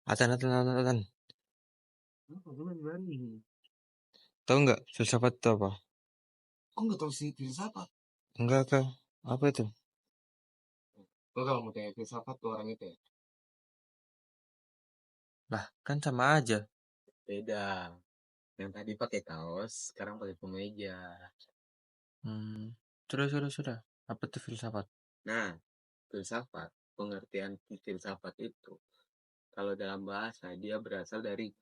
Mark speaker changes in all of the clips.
Speaker 1: Atan.
Speaker 2: Apa belum berani?
Speaker 1: Tahu nggak filsafat itu apa?
Speaker 2: Kok nggak tahu sih filsafat?
Speaker 1: Enggak kah? Apa itu?
Speaker 2: Lo kalau mau tanya filsafat tuh orang itu ya?
Speaker 1: Lah, kan sama aja.
Speaker 2: Beda. Yang tadi pakai kaos, sekarang pakai kemeja.
Speaker 1: Sudah. Apa itu filsafat?
Speaker 2: Nah, filsafat, pengertian filsafat itu, kalau dalam bahasa, dia berasal dari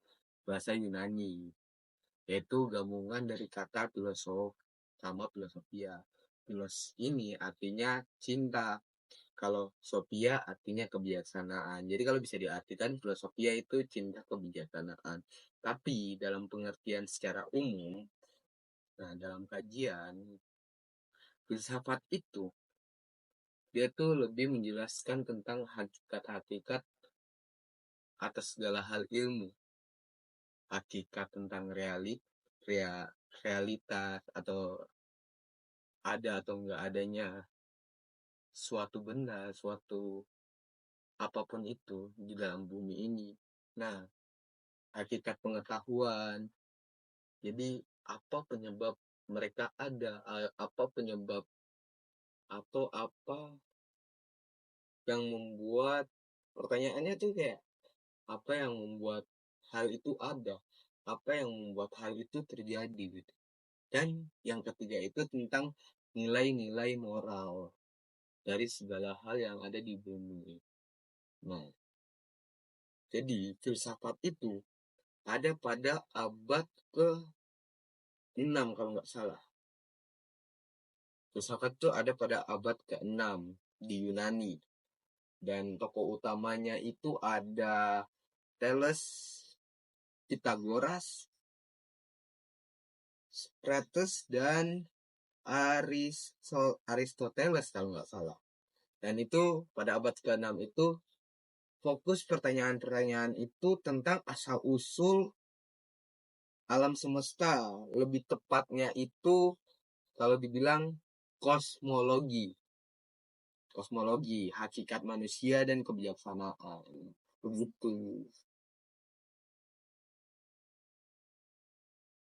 Speaker 2: bahasa Yunani, yaitu gabungan dari kata filosof sama filosofia. Filos ini artinya cinta, kalau sofia artinya kebijaksanaan. Jadi kalau bisa diartikan filosofia itu cinta kebijaksanaan. Tapi dalam pengertian secara umum, nah dalam kajian filsafat itu dia tuh lebih menjelaskan tentang hakikat-hakikat atas segala hal ilmu, hakikat tentang realitas atau ada atau enggak adanya suatu benda, suatu apapun itu di dalam bumi ini. Nah, hakikat pengetahuan. Jadi apa penyebab mereka ada, apa penyebab atau apa yang membuat, pertanyaannya tuh kayak apa yang membuat hal itu ada, apa yang membuat hal itu terjadi gitu. Dan yang ketiga itu tentang nilai-nilai moral dari segala hal yang ada di bumi. Nah, jadi filsafat itu ada pada abad ke-6 kalau nggak salah. Filsafat itu ada pada abad ke-6 di Yunani. Dan tokoh utamanya itu ada Thales, Pythagoras, Socrates, dan Aristoteles kalau nggak salah. Dan itu pada abad ke-6 itu fokus pertanyaan-pertanyaan itu tentang asal-usul alam semesta. Lebih tepatnya itu kalau dibilang kosmologi. Kosmologi, hakikat manusia dan kebijaksanaan. Begitu.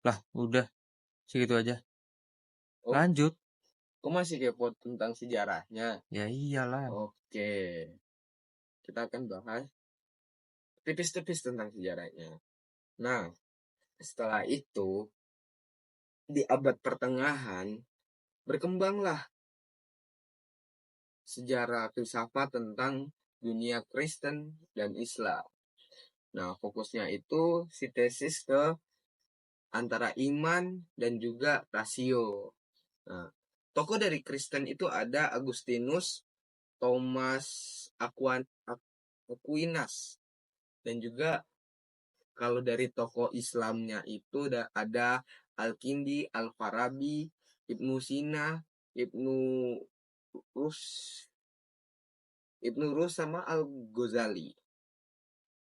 Speaker 1: Lah, udah. Segitu aja.
Speaker 2: Oh,
Speaker 1: Lanjut.
Speaker 2: kok masih kepo tentang sejarahnya?
Speaker 1: Ya iyalah.
Speaker 2: Oke, kita akan bahas tipis-tipis tentang sejarahnya. Nah, setelah itu, di abad pertengahan, berkembanglah sejarah filsafat tentang dunia Kristen dan Islam. Nah, fokusnya itu sintesis ke antara iman dan juga rasio. Nah, tokoh dari Kristen itu ada Agustinus, Thomas Aquinas, dan juga kalau dari tokoh Islamnya itu ada Al-Kindi, Al-Farabi, Ibnu Sina, Ibnu Rus, Ibnu Rus sama Al-Ghazali.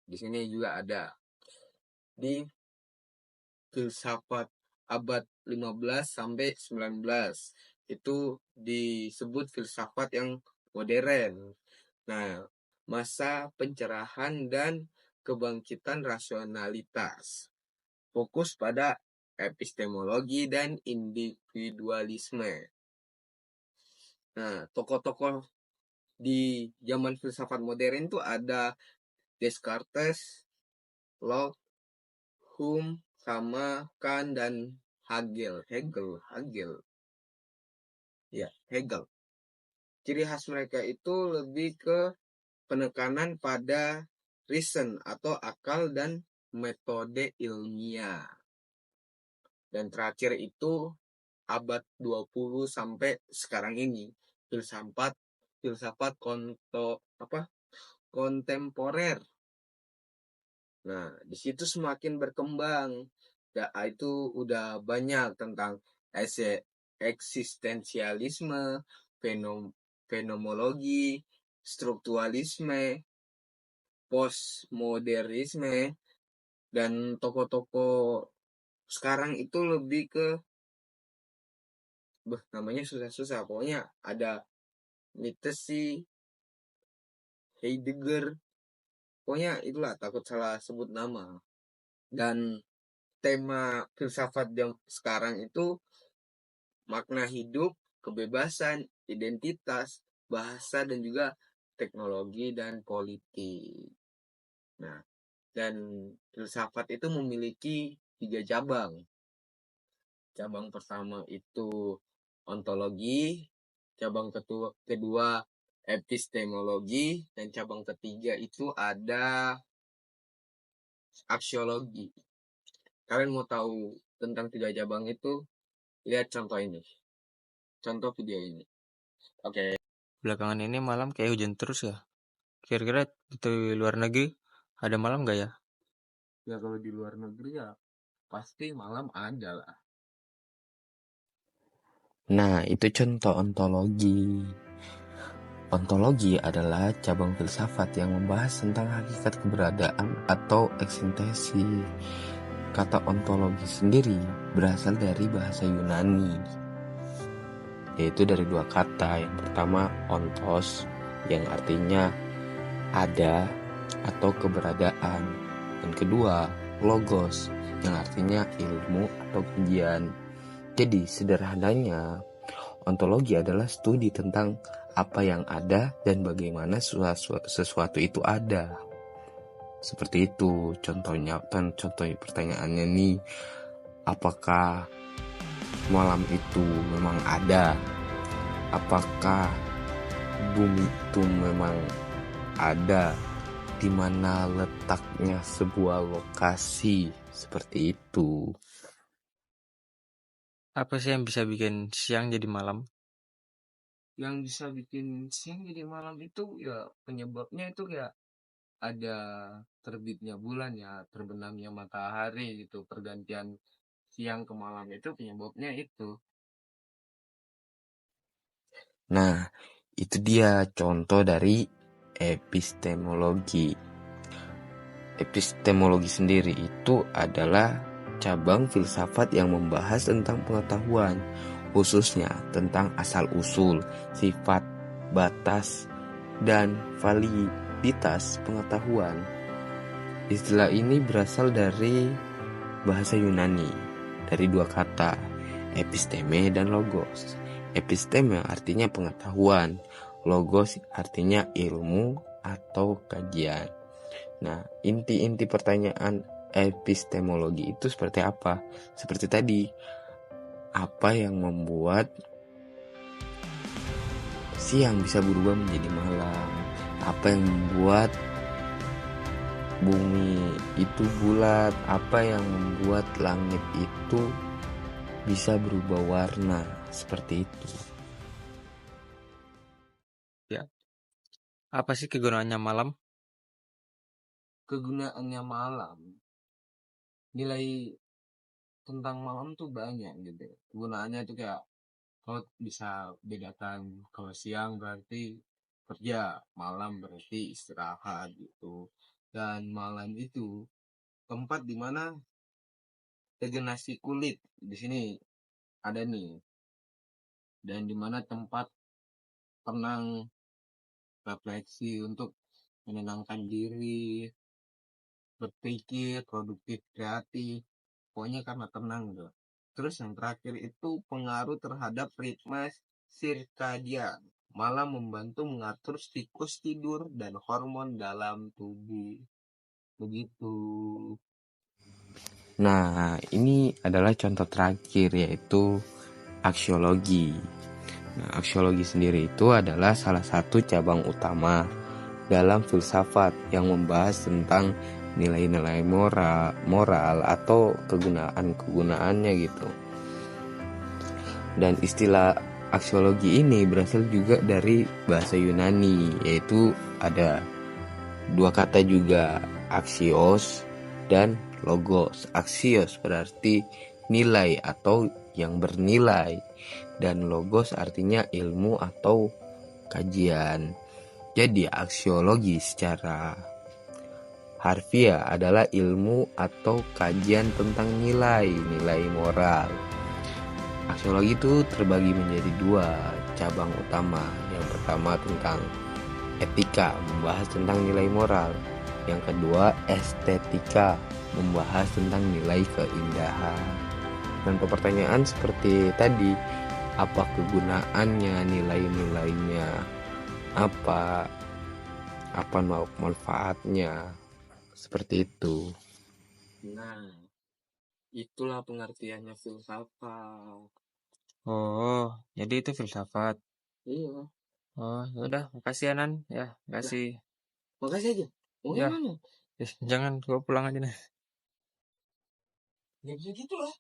Speaker 2: Di sini juga ada di filsafat abad 15 sampai 19. Itu disebut filsafat yang modern. Nah, masa pencerahan dan kebangkitan rasionalitas. Fokus pada epistemologi dan individualisme. Nah, tokoh-tokoh di zaman filsafat modern itu ada Descartes, Locke, Hume, sama Kant dan Hegel. Ya, Hegel. Ciri khas mereka itu lebih ke penekanan pada reason atau akal dan metode ilmiah. Dan terakhir itu abad 20 sampai sekarang ini filsafat kontemporer. Nah, di situ semakin berkembang. Ya, itu udah banyak tentang eksistensialisme, fenomenologi, strukturalisme, postmodernisme, dan tokoh-tokoh sekarang itu lebih ke namanya susah-susah. Pokoknya ada Nietzsche, Heidegger, Pokoknya itulah, takut salah sebut nama. Dan tema filsafat yang sekarang itu makna hidup, kebebasan, identitas, bahasa, dan juga teknologi dan politik. Nah, dan filsafat itu memiliki 3 cabang. Cabang pertama itu ontologi, cabang kedua epistemologi, dan cabang ketiga itu ada aksiologi. Kalian mau tahu tentang 3 cabang itu? Lihat contoh ini. Contoh video ini. Oke.
Speaker 1: Belakangan ini malam kayak hujan terus ya. Kira-kira di luar negeri ada malam gak ya?
Speaker 2: Ya kalau di luar negeri ya pasti malam ada lah.
Speaker 3: Nah, itu contoh ontologi. Ontologi adalah cabang filsafat yang membahas tentang hakikat keberadaan atau eksistensi. Kata ontologi sendiri berasal dari bahasa Yunani, yaitu dari 2 kata. Yang pertama ontos, yang artinya ada atau keberadaan, dan kedua logos, yang artinya ilmu atau kajian. Jadi sederhananya, ontologi adalah studi tentang apa yang ada dan bagaimana sesuatu itu ada. Seperti itu contohnya. Contoh pertanyaannya nih, apakah malam itu memang ada? Apakah bumi itu memang ada? Di mana letaknya sebuah lokasi? Seperti itu.
Speaker 1: Apa sih yang bisa bikin siang jadi malam?
Speaker 2: Yang bisa bikin siang jadi malam itu ya penyebabnya itu ya ada terbitnya bulan ya, terbenamnya matahari gitu, pergantian siang ke malam itu penyebabnya itu.
Speaker 3: Nah, itu dia contoh dari epistemologi. Epistemologi sendiri itu adalah cabang filsafat yang membahas tentang pengetahuan, khususnya tentang asal-usul, sifat, batas, dan validitas pengetahuan. Istilah ini berasal dari bahasa Yunani, dari 2 kata, episteme dan logos. Episteme artinya pengetahuan, logos artinya ilmu atau kajian. Nah, inti-inti pertanyaan epistemologi itu seperti apa? Seperti tadi, apa yang membuat siang bisa berubah menjadi malam? Apa yang membuat bumi itu bulat? Apa yang membuat langit itu bisa berubah warna? Seperti itu.
Speaker 1: Ya. Apa sih kegunaannya malam?
Speaker 2: Kegunaannya malam, nilai tentang malam tuh banyak gitu. Kegunaannya tuh kayak kalau bisa bedakan, kalau siang berarti kerja, malam berarti istirahat gitu. Dan malam itu tempat dimana regenerasi kulit di sini ada nih, dan dimana tempat tenang, refleksi untuk menenangkan diri, berpikir, produktif, kreatif, pokoknya karena tenang gitu. Terus yang terakhir itu pengaruh terhadap ritme sirkadian. Malah membantu mengatur siklus tidur dan hormon dalam tubuh. Begitu.
Speaker 3: Nah, ini adalah contoh terakhir, yaitu aksiologi. Nah, aksiologi sendiri itu adalah salah satu cabang utama dalam filsafat yang membahas tentang nilai-nilai moral atau kegunaan-kegunaannya gitu. Dan istilah aksiologi ini berasal juga dari bahasa Yunani, yaitu ada 2 kata juga, aksios dan logos. Aksios berarti nilai atau yang bernilai, dan logos artinya ilmu atau kajian. Jadi aksiologi secara harfiah adalah ilmu atau kajian tentang nilai moral. Aksiologi itu terbagi menjadi 2 cabang utama. Yang pertama tentang etika, membahas tentang nilai moral. Yang kedua, estetika, membahas tentang nilai keindahan. Dan pertanyaan seperti tadi, apa kegunaannya, nilai-nilainya, apa manfaatnya, seperti itu.
Speaker 2: Nah, itulah pengertiannya filsafat.
Speaker 1: Oh, jadi itu filsafat.
Speaker 2: Iya.
Speaker 1: Oh, udah, makasih Anan. Ya, makasih.
Speaker 2: Makasih aja. Mau
Speaker 1: Ya.
Speaker 2: kemana?
Speaker 1: Jangan, gua pulang aja nih.
Speaker 2: Ya bisa gitu lah.